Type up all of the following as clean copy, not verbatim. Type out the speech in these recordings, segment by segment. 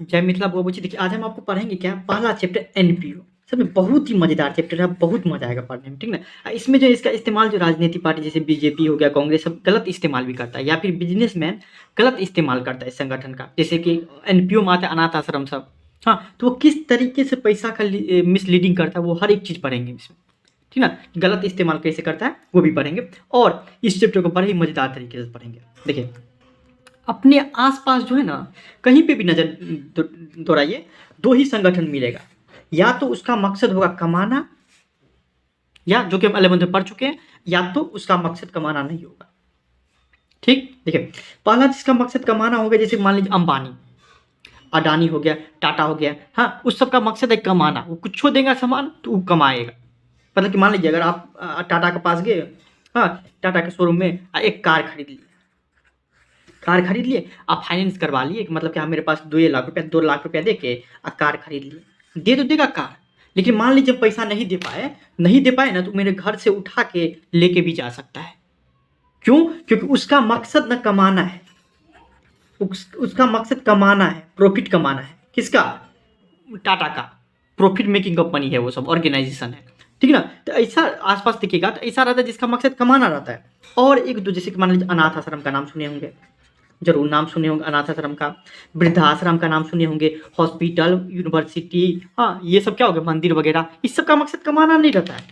जय मिथिला बोबोची। देखिए आज हम आपको पढ़ेंगे क्या, पहला चैप्टर एनपीओ। सब में बहुत ही मजेदार चैप्टर है, बहुत मजा आएगा पढ़ने में, ठीक ना। इसमें जो इसका इस्तेमाल जो राजनीतिक पार्टी जैसे बीजेपी हो गया, कांग्रेस, सब गलत इस्तेमाल भी करता है, या फिर बिजनेसमैन गलत इस्तेमाल करता है इस संगठन का। जैसे कि एनपीओ में आता है अनाथ आश्रम सब। हाँ, तो वो किस तरीके से पैसा का मिसलीडिंग करता है, वो हर एक चीज पढ़ेंगे इसमें, ठीक ना। गलत इस्तेमाल कैसे करता है वो भी पढ़ेंगे, और इस चैप्टर को बड़े ही मजेदार तरीके से पढ़ेंगे। देखिए अपने आसपास जो है ना, कहीं पे भी नजर दौड़ाइए, दो ही संगठन मिलेगा। या तो उसका मकसद होगा कमाना, या जो कि हम 11th में पढ़ चुके हैं, या तो उसका मकसद कमाना नहीं होगा। ठीक, देखिए पहला जिसका मकसद कमाना होगा, जैसे मान लीजिए अंबानी, अडानी हो गया, टाटा हो गया, हाँ, उस सब का मकसद है कमाना। वो कुछ देगा सामान तो वो कमाएगा। मतलब कि मान लीजिए अगर आप टाटा के पास गए, हाँ, टाटा के शोरूम में एक कार खरीद ली, कार खरीद लिए, आप फाइनेंस करवा लिए कि मतलब कि हाँ मेरे पास 2 लाख रुपया दे के कार खरीद लिए, दे तो देगा कार। लेकिन मान लीजिए पैसा नहीं दे पाए ना, तो मेरे घर से उठा के लेके भी जा सकता है। क्यों? क्योंकि उसका मकसद न कमाना है, उसका मकसद कमाना है, प्रॉफिट कमाना है। किसका? टाटा का। प्रॉफिट मेकिंग कंपनी है वो, सब ऑर्गेनाइजेशन है, ठीक है ना। तो ऐसा आसपास दिखेगा तो ऐसा रहता है जिसका मकसद कमाना रहता है। और एक दो, जैसे कि मान लीजिए अनाथ आश्रम का नाम सुने होंगे, जरूर नाम सुने होंगे अनाथ आश्रम का, वृद्धाश्रम का नाम सुने होंगे, हॉस्पिटल, यूनिवर्सिटी, हाँ, ये सब क्या हो गया, मंदिर वगैरह, इस सब का मकसद कमाना नहीं रहता है।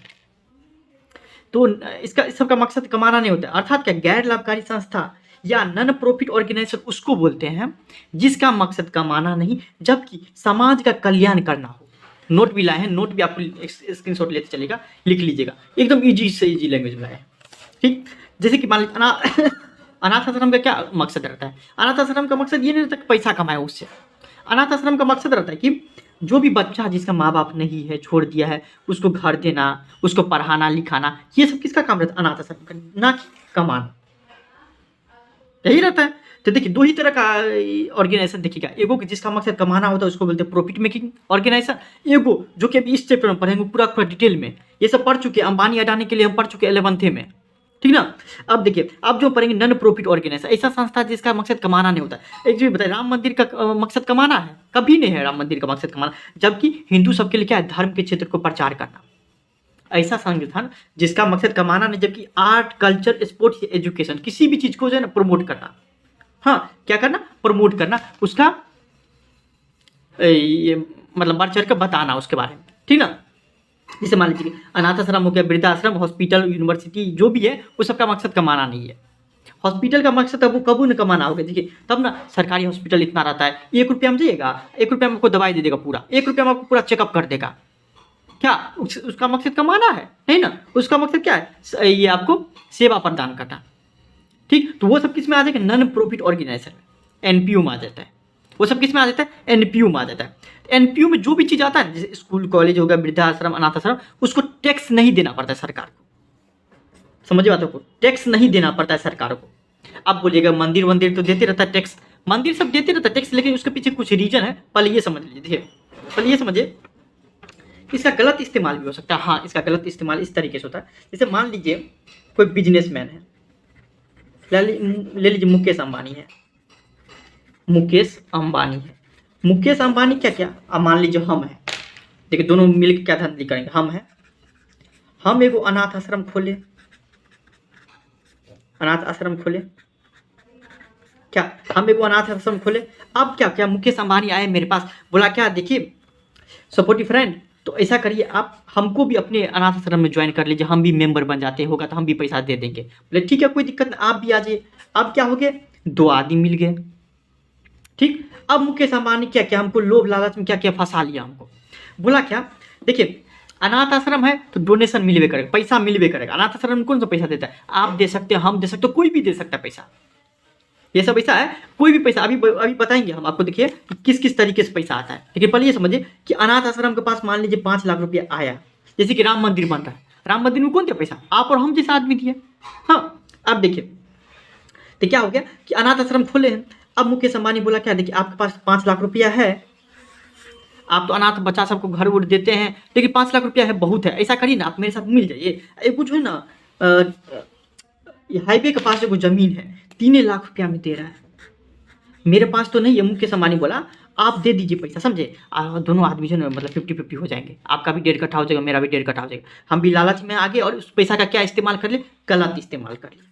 तो इस सब का मकसद कमाना नहीं होता है। अर्थात क्या, गैर लाभकारी संस्था या नॉन प्रॉफिट ऑर्गेनाइजेशन उसको बोलते हैं जिसका मकसद कमाना नहीं, जबकि समाज का कल्याण करना हो। नोट भी लाए हैं, नोट भी आपको स्क्रीनशॉट लेते चलेगा, लिख लीजिएगा, एकदम इजी से इजी लैंग्वेज में लाए हैं। ठीक, जैसे कि मान लीजिए अनाथ आश्रम का क्या मकसद रहता है? अनाथ आश्रम का मकसद ये नहीं रहता कि पैसा कमाए उससे। अनाथ आश्रम का मकसद रहता है कि जो भी बच्चा जिसका माँ बाप नहीं है, छोड़ दिया है, उसको घर देना, उसको पढ़ाना लिखाना, ये सब किसका काम रहता है? अनाथ आश्रम का, ना कि कमाना। यही रहता है। तो देखिए दो ही तरह का ऑर्गेनाइजेशन देखिएगा, एगो जिसका मकसद कमाना होता है उसको बोलते हैं प्रॉफिट मेकिंग ऑर्गेनाइजेशन, एगो जो कि अभी इस चैप्टर में पढ़ेंगे पूरा डिटेल में, ये सब पढ़ चुके हैं, अंबानी अडानी के लिए हम पढ़ चुके हैं 11th में, ठीक ना। अब देखिए अब जो पढ़ेंगे नॉन प्रॉफिट ऑर्गेनाइजेशन, ऐसा संस्था जिसका मकसद कमाना नहीं होता। एक चीज बताए, राम मंदिर का मकसद कमाना है? कभी नहीं है राम मंदिर का मकसद कमाना, जबकि हिंदू सबके लिए क्या है, धर्म के क्षेत्र को प्रचार करना। ऐसा संगठन जिसका मकसद कमाना नहीं, जबकि आर्ट, कल्चर, स्पोर्ट्स, एजुकेशन, किसी भी चीज को जो है ना प्रमोट करना, हाँ, क्या करना, प्रमोट करना, उसका ये मतलब बढ़ चढ़ कर बताना उसके बारे में, ठीक ना। जैसे मान लीजिए अनाथ आश्रम हो गया, वृद्धाश्रम, हॉस्पिटल, यूनिवर्सिटी, जो भी है वो सबका मकसद कमाना नहीं है। हॉस्पिटल का मकसद अब वो कबू न कमाना होगा। देखिए तब ना सरकारी हॉस्पिटल इतना रहता है, 1 रुपया में जाइएगा, 1 रुपया में आपको दवाई दे देगा, पूरा 1 रुपया में आपको पूरा चेकअप कर देगा। क्या उसका मकसद कमाना है? नहीं ना, उसका मकसद क्या है, ये आपको सेवा प्रदान करना। ठीक, तो वो सब किस में आ जाएगा, नॉन प्रॉफिट ऑर्गेनाइजेशन में, एनपीओ में आ जाता है। वो सब किस में आ जाता है, एनपीओ में आ जाता है। एनपीओ में जो भी चीज आता है, जैसे स्कूल कॉलेज हो गया, वृद्धाश्रम, अनाथ आश्रम, उसको टैक्स नहीं देना पड़ता है सरकार को। समझिए बातों को, टैक्स नहीं देना पड़ता है सरकार को। आप बोलिएगा मंदिर वंदिर तो देते रहता है टैक्स, मंदिर सब देते रहता है टैक्स, लेकिन उसके पीछे कुछ रीजन है, पहले ये समझ लीजिए। देखिए पहले ये समझिए, इसका गलत इस्तेमाल भी हो सकता है। हाँ, इसका गलत इस्तेमाल इस तरीके से होता है, जैसे मान लीजिए कोई बिजनेसमैन है, ले लीजिए मुकेश अंबानी है, मुकेश अंबानी है। मुकेश अंबानी क्या क्या, अब मान लीजिए हम हैं, देखिए दोनों मिलकर क्या धंधा करेंगे, हम हैं, हम एगो अनाथ आश्रम खोले, अनाथ आश्रम खोले, क्या हम एगो अनाथ आश्रम खोले। अब क्या क्या, मुकेश अंबानी आए मेरे पास, बोला क्या, देखिए सपोर्टिव फ्रेंड, तो ऐसा करिए आप हमको भी अपने अनाथ आश्रम में ज्वाइन कर लीजिए, हम भी मेंबर बन जाते, होगा तो हम भी पैसा दे देंगे। बोले ठीक है, कोई दिक्कत नहीं, आप भी आ जाइए। अब क्या हो गया, 2 आदमी मिल गए। ठीक, अब मुकेश अंबानी क्या क्या, हमको लोभ लालच में क्या क्या फंसा लिया हमको। बोला क्या, देखिए अनाथ आश्रम है तो डोनेशन मिलवे करेगा, पैसा मिलवे करेगा। अनाथ आश्रम में कौन सा पैसा देता है, आप दे सकते हो, हम दे सकते हो, कोई भी दे सकता है पैसा। ये सब ऐसा है, कोई भी पैसा, अभी अभी बताएंगे हम आपको, देखिए कि किस किस तरीके से पैसा आता है। लेकिन पहले ये समझिए कि अनाथ आश्रम के पास मान लीजिए 5 लाख रुपया आया, जैसे कि राम मंदिर बन रहा है, राम मंदिर में कौन दिया पैसा, आप और हम जैसा आदमी दिए। हाँ, अब देखिए तो क्या हो गया कि अनाथ आश्रम खोले हैं। अब मुकेश अंबानी बोला क्या, देखिए आपके पास 5 लाख रुपया है, आप तो अनाथ बच्चा सबको घर उड़ देते हैं, लेकिन 5 लाख रुपया है, बहुत है, ऐसा करिए ना, आप मेरे साथ मिल जाइए। एक कुछ है ना, हाईवे के पास जो जमीन है 3 लाख रुपया में दे रहा है, मेरे पास तो नहीं है। मुकेश अंबानी बोला आप दे दीजिए पैसा, समझे? दोनों आदमी जो है ना मतलब 50-50 हो जाएँगे। आपका भी 1.5 कट्ठा हो जाएगा, मेरा भी 1.5 कट्ठा हो जाएगा। हम भी लालच में आ गए और उस पैसा का क्या इस्तेमाल कर लिए? गलत इस्तेमाल कर लिए।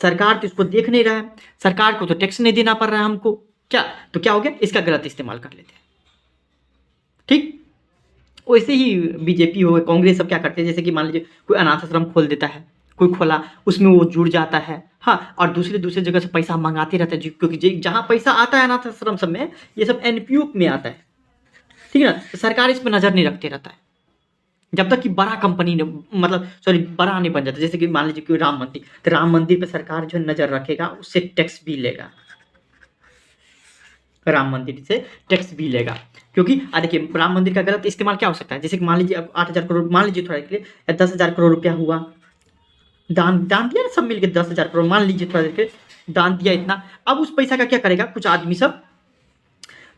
सरकार तो इसको देख नहीं रहा है, सरकार को तो टैक्स नहीं देना पड़ रहा है हमको, क्या? तो क्या हो गया? इसका गलत इस्तेमाल कर लेते हैं, ठीक? वैसे ही बीजेपी हो, कांग्रेस सब क्या करते हैं, जैसे कि मान लीजिए कोई अनाथ आश्रम खोल देता है, कोई खोला, उसमें वो जुड़ जाता है, हाँ, और दूसरे-दूसरे जगह से पैसा मँगाते रहता है, क्योंकि जहाँ पैसा आता है अनाथ आश्रम सब में, ये सब एनपीओ में आता है, ठीक है ना? तो सरकार इस पे नज़र नहीं रखते रहता है। जब तक कि बड़ा कंपनी ने मतलब सॉरी बड़ा नहीं बन जाता, जैसे कि मान लीजिए कोई राम मंदिर, तो राम मंदिर पे सरकार जो है नज़र रखेगा, उससे टैक्स भी लेगा। राम मंदिर से टैक्स भी लेगा, क्योंकि देखिए राम मंदिर का गलत इस्तेमाल क्या हो सकता है, जैसे कि मान लीजिए अब 8,000 करोड़ मान लीजिए थोड़ा के लिए, या 10,000 करोड़ रुपया हुआ, दान दान दिया ना सब मिलके 10,000 करोड़, मान लीजिए थोड़ा देर के लिए दान दिया इतना। अब उस पैसा का क्या करेगा कुछ आदमी सब,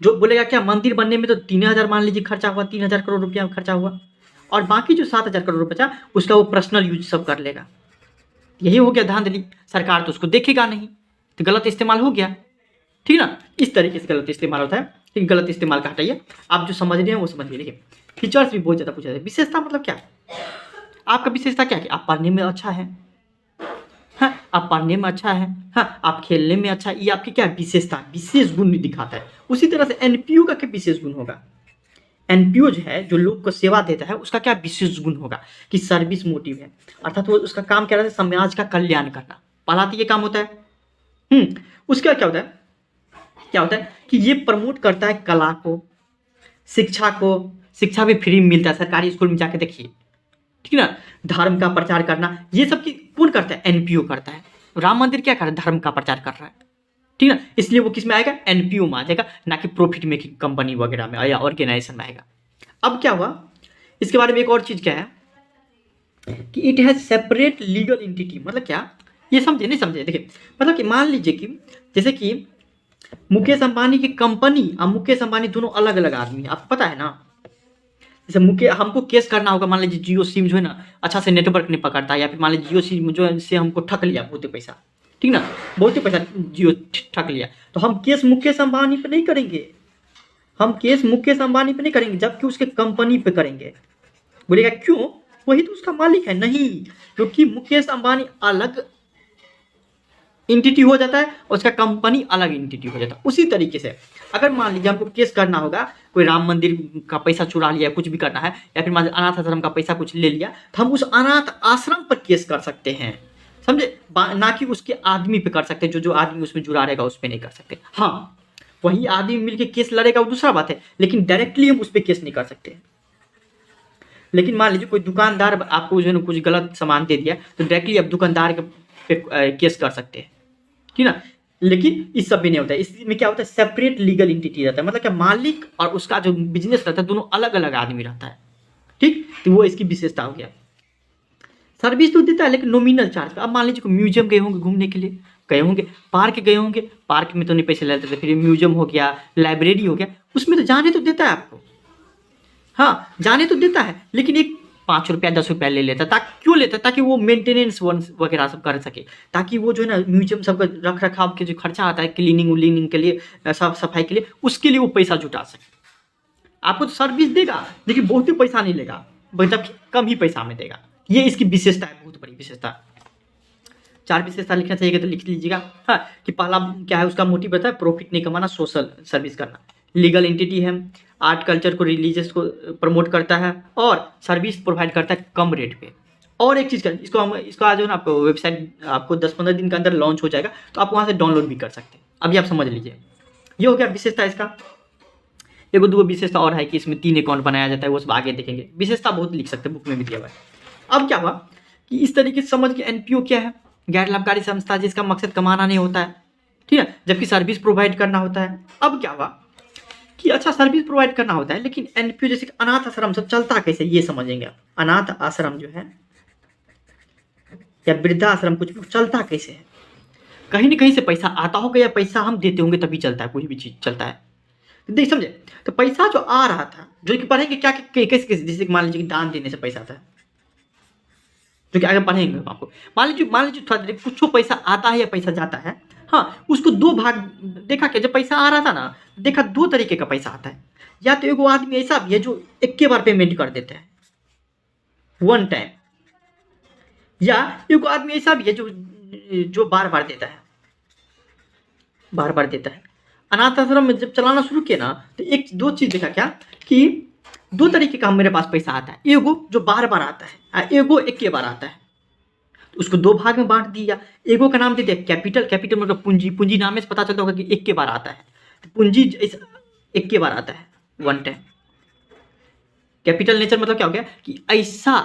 जो बोलेगा क्या मंदिर बनने में तो 3,000 मान लीजिए खर्चा हुआ, 3,000 करोड़ रुपया खर्चा हुआ, और बाकी जो 7,000 करोड़ बचा उसका वो पर्सनल यूज सब कर लेगा। यही हो गया धांधली, सरकार तो उसको देखेगा नहीं, तो गलत इस्तेमाल हो गया, ठीक है ना? इस तरीके से गलत इस्तेमाल होता है, लेकिन गलत इस्तेमाल का हटाइए, आप जो समझ रहे हैं वो समझिए। देखिए फीचर्स भी बहुत ज़्यादा पूछा जाता है, विशेषता मतलब क्या? आपका विशेषता क्या है? कि आप पढ़ने में अच्छा है, हाँ, आप पढ़ने में अच्छा है, हाँ, आप खेलने में अच्छा है, ये आपकी क्या विशेषता, विशेष गुण दिखाता है। उसी तरह से एनपीओ का क्या विशेष गुण होगा? एनपीओ जो है, जो लोग को सेवा देता है, उसका क्या विशेष गुण होगा? कि सर्विस मोटिव है, अर्थात वो उसका काम क्या रहता है? समाज का कल्याण करना, पहला तो ये काम होता है। उसका क्या होता है? क्या होता है कि ये प्रमोट करता है कला को, शिक्षा को, शिक्षा भी फ्री में मिलता है सरकारी स्कूल में जाके देखिए, ठीक है ना? धर्म का प्रचार करना, ये सब की कौन करता है? एनपीओ करता है। राम मंदिर क्या कर रहा है? धर्म का प्रचार कर रहा है, ठीक है ना? इसलिए वो किस में आएगा? एनपीओ में आ जाएगा, ना कि प्रॉफिट मेकिंग कंपनी वगैरह में या ऑर्गेनाइजेशन में आएगा। अब क्या हुआ, इसके बारे में एक और चीज क्या है कि it has separate legal entity, मतलब क्या? ये समझे नहीं समझे? देखिए मतलब कि मान लीजिए कि जैसे कि मुकेश अंबानी की कंपनी और मुकेश अंबानी दोनों अलग अलग आदमी, आपको पता है ना? जैसे हमको केस करना होगा, मान लीजिए जियो सिम जो है ना अच्छा से नेटवर्क नहीं पकड़ता, या फिर मान लीजिए जियो सिम जो है से हमको ठग लिया बहुत ही पैसा, ठीक ना? बहुत ही पैसा जियो ठग लिया, तो हम केस मुकेश अंबानी पे नहीं करेंगे, हम केस मुकेश अंबानी पे नहीं करेंगे, जबकि उसके कंपनी पे करेंगे। बोलेगा क्यों? वही तो उसका मालिक है। नहीं, क्योंकि मुकेश अंबानी अलग एंटिटी हो जाता है और उसका कंपनी अलग एंटिटी हो जाता है। उसी तरीके से अगर मान लीजिए हमको केस करना होगा, कोई राम मंदिर का पैसा चुरा लिया, कुछ भी करना है, या फिर मान लीजिए अनाथ आश्रम का पैसा कुछ ले लिया, तो हम उस अनाथ आश्रम पर केस कर सकते हैं, समझे? ना कि उसके आदमी पे कर सकते हैं, जो आदमी उसमें जुड़ा रहेगा उस पर नहीं कर सकते। हाँ, वही आदमी मिलकर केस लड़ेगा वो दूसरा बात है, लेकिन डायरेक्टली हम उस पर केस नहीं कर सकते। लेकिन मान लीजिए कोई दुकानदार आपको जो है ना कुछ गलत सामान दे दिया, तो डायरेक्टली आप दुकानदार के पे केस कर सकते हैं, ठीक है ना? लेकिन इस सब में नहीं होता है, इसमें क्या होता है? सेपरेट लीगल एंटिटी रहता है, मतलब क्या मालिक और उसका जो बिजनेस रहता है दोनों अलग अलग आदमी रहता है, ठीक? तो वो इसकी विशेषता हो गया। सर्विस तो देता है लेकिन नॉमिनल चार्ज। अब मान लीजिए म्यूजियम गए होंगे घूमने के लिए, गए होंगे पार्क गए होंगे, पार्क में तो नहीं पैसे लेते थे, फिर म्यूजियम हो गया, लाइब्रेरी हो गया, उसमें तो जाने तो देता है आपको, हाँ जाने तो देता है, लेकिन एक 5 रुपया 10 रुपया ले लेता है। ताकि क्यों लेता है? ताकि वो मेंटेनेंस वगैरह सब कर सके, ताकि वो जो है ना म्यूजियम सबका रख रखाव के जो खर्चा आता है क्लीनिंग व्लीनिंग के लिए, साफ सफाई के लिए, उसके लिए वो पैसा जुटा सके। आपको तो सर्विस देगा लेकिन बहुत ही पैसा नहीं लेगा, मतलब कम ही पैसा में देगा। ये इसकी विशेषता है, बहुत बड़ी विशेषता। 4 विशेषता लिखना चाहिए तो लिख लीजिएगा। हाँ, कि पहला क्या है उसका मोटिव बताया, प्रॉफिट नहीं कमाना, सोशल सर्विस करना। लीगल एंटिटी है, आर्ट कल्चर को रिलीजियस को प्रमोट करता है और सर्विस प्रोवाइड करता है कम रेट पे। और एक चीज़ का इसका जो है ना आपको वेबसाइट आपको 10-15 दिन के अंदर लॉन्च हो जाएगा, तो आप वहाँ से डाउनलोड भी कर सकते हैं। अभी आप समझ लीजिए, ये हो गया विशेषता इसका। एगो दो विशेषता और है कि इसमें 3 अकाउंट बनाया जाता है, वो सब आगे देखेंगे। विशेषता बहुत लिख सकते हैं, बुक में भी दिया हुआ है। अब क्या हुआ कि इस तरीके से समझ के एनपीओ क्या है? गैर लाभकारी संस्था जिसका मकसद कमाना नहीं होता है, ठीक है, जबकि सर्विस प्रोवाइड करना होता है। अब क्या हुआ कि अच्छा सर्विस प्रोवाइड करना होता है, लेकिन एनपीओ जैसे कि अनाथ आश्रम सब चलता कैसे, ये समझेंगे आप। अनाथ आश्रम जो है या वृद्धाश्रम कुछ भी चलता कैसे है? कहीं ना कहीं से पैसा आता होगा या पैसा हम देते होंगे तभी चलता है, कोई भी चीज चलता है। देख समझे? तो पैसा जो आ रहा था, जो कि पढ़ेंगे क्या कैसे, जैसे मान लीजिए कि दान देने से पैसा आता है, जो कि आगे पढ़ेंगे आपको। मान लीजिए थोड़ा देर कुछ पैसा आता है या पैसा जाता है, हाँ, उसको 2 भाग देखा क्या, जब पैसा आ रहा था ना, देखा 2 तरीके का पैसा आता है। या तो एगो आदमी ऐसा भी है जो एक्के बार पेमेंट कर देता है, वन टाइम, या एगो आदमी ऐसा भी है जो बार-बार देता है, बार-बार देता है। अनाथ आश्रम में जब चलाना शुरू किया ना, तो एक 2 चीज़ देखा क्या कि 2 तरीके का मेरे पास पैसा आता है। एगो जो बार-बार आता है, एगो एक्के बार आता है। तो उसको 2 भाग में बाँट दिया। एगो का नाम दे दिया कैपिटल, कैपिटल मतलब पूँजी, पूँजी नाम से पता चलता होगा कि एक्के बार आता है। तो पूँजी इस एक्के बार आता है, वन टाइम। कैपिटल नेचर मतलब क्या हो गया कि ऐसा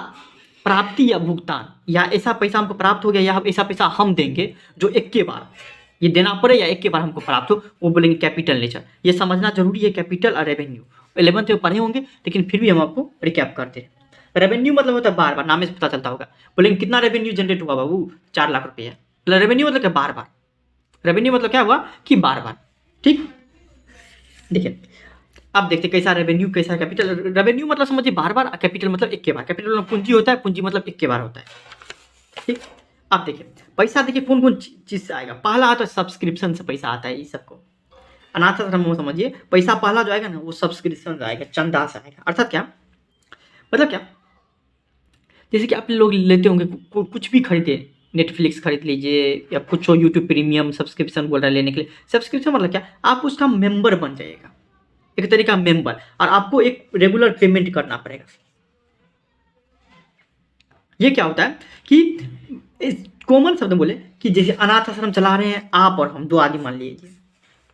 प्राप्ति या भुगतान, या ऐसा पैसा हमको प्राप्त हो गया, या ऐसा पैसा हम देंगे जो एक्के बार ये देना पड़े या एक्के बार हमको प्राप्त हो, वो बोलेंगे कैपिटल नेचर। ये समझना जरूरी है, कैपिटल और रेवेन्यू 11th में पढ़े होंगे, लेकिन फिर भी हम आपको रिकैप करते हैं। रेवेन्यू मतलब होता है बार बार, नाम से पता चलता होगा। बोलेंगे कितना रेवेन्यू जनरेट हुआ बाबू, 4 लाख रुपया। मतलब रेवेन्यू मतलब क्या, बार बार। रेवेन्यू मतलब क्या हुआ कि बार बार। ठीक, देखिए अब देखते कैसा रेवेन्यू कैसा कैपिटल। रेवेन्यू मतलब समझिए बार बार, कैपिटल मतलब एक्के बार। कैपिटल मतलब पूंजी होता है, पूंजी मतलब एक्के बार होता है। ठीक, अब देखिए पैसा देखिए कौन कौन चीज से आएगा। पहला आता है सब्सक्रिप्शन से पैसा आता है, इस सबको अनाथ आश्रम में समझिए। पैसा पहला जो आएगा ना वो सब्सक्रिप्शन से आएगा, चंदा से आएगा। अर्थात क्या मतलब, क्या जैसे कि आप लोग लेते होंगे कुछ भी खरीदे, नेटफ्लिक्स खरीद लीजिए या कुछ हो, यूट्यूब प्रीमियम सब्सक्रिप्शन बोल रहा है लेने के लिए। सब्सक्रिप्शन मतलब क्या, आप उसका मेंबर बन जाइएगा, एक तरीका का मेंबर, और आपको एक रेगुलर पेमेंट करना पड़ेगा। ये क्या होता है कि कॉमन शब्द बोले कि जैसे अनाथ आश्रम चला रहे हैं आप और हम, 2 आदमी मान लीजिए,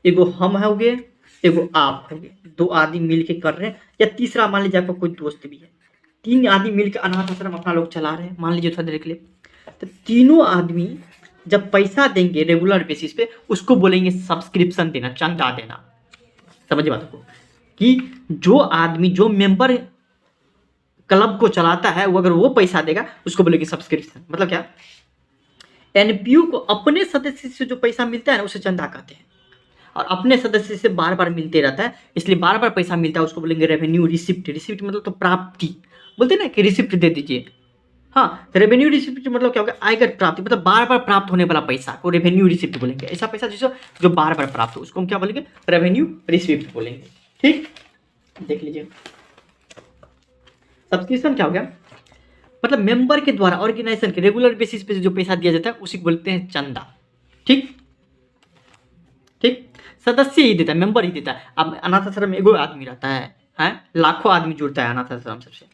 एगो हम हो गए, एगो आप हो गए, 2 आदमी मिल के कर रहे हैं, या तीसरा मान लीजिए आपका कोई दोस्त भी है। 3 आदमी मिलकर अनाथ आश्रम अपना लोग चला रहे हैं, मान लीजिए थोड़ा देर के लिए। तो तीनों आदमी जब पैसा देंगे रेगुलर बेसिस पे, उसको बोलेंगे सब्सक्रिप्शन देना, चंदा देना। समझिए बात को कि जो आदमी, जो मेंबर क्लब को चलाता है, वो अगर वो पैसा देगा उसको बोलेंगे सब्सक्रिप्शन। मतलब क्या, एनपीयू को अपने सदस्य से जो पैसा मिलता है ना उसे चंदा कहते हैं, और अपने सदस्य से बार बार मिलते रहता है, इसलिए बार बार पैसा मिलता है, उसको बोलेंगे रेवेन्यू रिसिप्ट। रिसिप्ट मतलब तो प्राप्ति, बोलते हैं ना कि रिसिप्ट दे दीजिए। हाँ, रेवेन्यू रिसिप्ट मतलब क्या होगा, आयकर प्राप्ति, मतलब बार बार प्राप्त होने वाला पैसा को रेवेन्यू रिसिप्ट बोलेंगे। ऐसा पैसा जो बार बार प्राप्त हो उसको हम क्या बोलेंगे, रेवेन्यू रिसिप्ट बोलेंगे। ठीक, देख लीजिए सब्सक्रिप्शन क्या हो गया, मतलब मेंबर के द्वारा ऑर्गेनाइजेशन के रेगुलर बेसिस पे जो पैसा दिया जाता है उसी को बोलते हैं चंदा। ठीक ठीक, सदस्य ही देता है, मेंबर ही देता है। अब अनाथ आश्रम में एगो आदमी रहता है, लाखों आदमी जुड़ता है अनाथ आश्रम सबसे।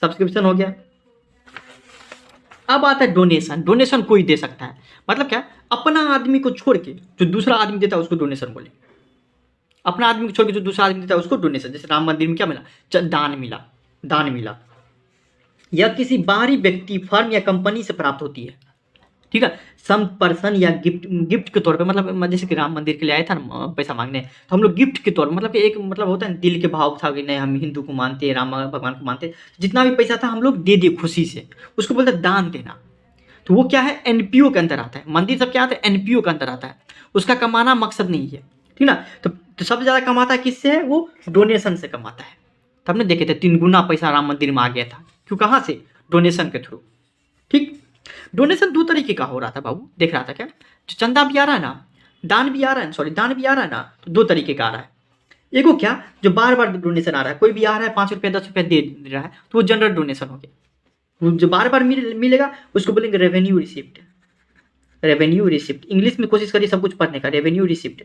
सब्सक्रिप्शन हो गया। अब आता है डोनेशन। डोनेशन कोई दे सकता है, मतलब क्या, अपना आदमी को छोड़ के जो दूसरा आदमी देता है उसको डोनेशन बोले। अपना आदमी को छोड़ के जो दूसरा आदमी देता है उसको डोनेशन। जैसे राम मंदिर में क्या मिला, दान मिला, दान मिला। यह किसी बाहरी व्यक्ति, फर्म या कंपनी से प्राप्त होती है। ठीक है, सम पर्सन या गिफ्ट, गिफ्ट के तौर पे, मतलब जैसे कि राम मंदिर के लिए आया था ना पैसा मांगने, तो हम लोग गिफ्ट के तौर, मतलब कि एक मतलब होता है दिल के भाव था कि नहीं हम हिंदू को मानते हैं, राम भगवान को मानते हैं, जितना भी पैसा था हम लोग दे दिए खुशी से, उसको बोलते हैं दान देना। तो वो क्या है, एनपीओ के अंदर आता है। मंदिर सब क्या आता है, एनपीओ के अंदर आता है। उसका कमाना मकसद नहीं है, ठीक ना। तो सबसे ज़्यादा कमाता है किससे है, वो डोनेशन से कमाता है। तब ने देखे थे 3 गुना पैसा राम मंदिर में आ गया था, क्यों, कहाँ से, डोनेशन के थ्रू। ठीक, डोनेशन 2 तरीके का हो रहा था बाबू, देख रहा था क्या, जो चंदा भी आ रहा है ना, दान भी आ रहा है, सॉरी दान भी आ रहा है ना, तो 2 तरीके का आ रहा है। एगो क्या, जो बार बार डोनेशन आ रहा है, कोई भी आ रहा है 5 रुपया 10 रुपया दे रहा है, तो वो जनरल डोनेशन हो गया। वो जो बार बार मिलेगा उसको बोलेंगे revenue receipt. Revenue receipt English में कोशिश करिए सब कुछ पढ़ने का, रेवेन्यू रिसिप्ट,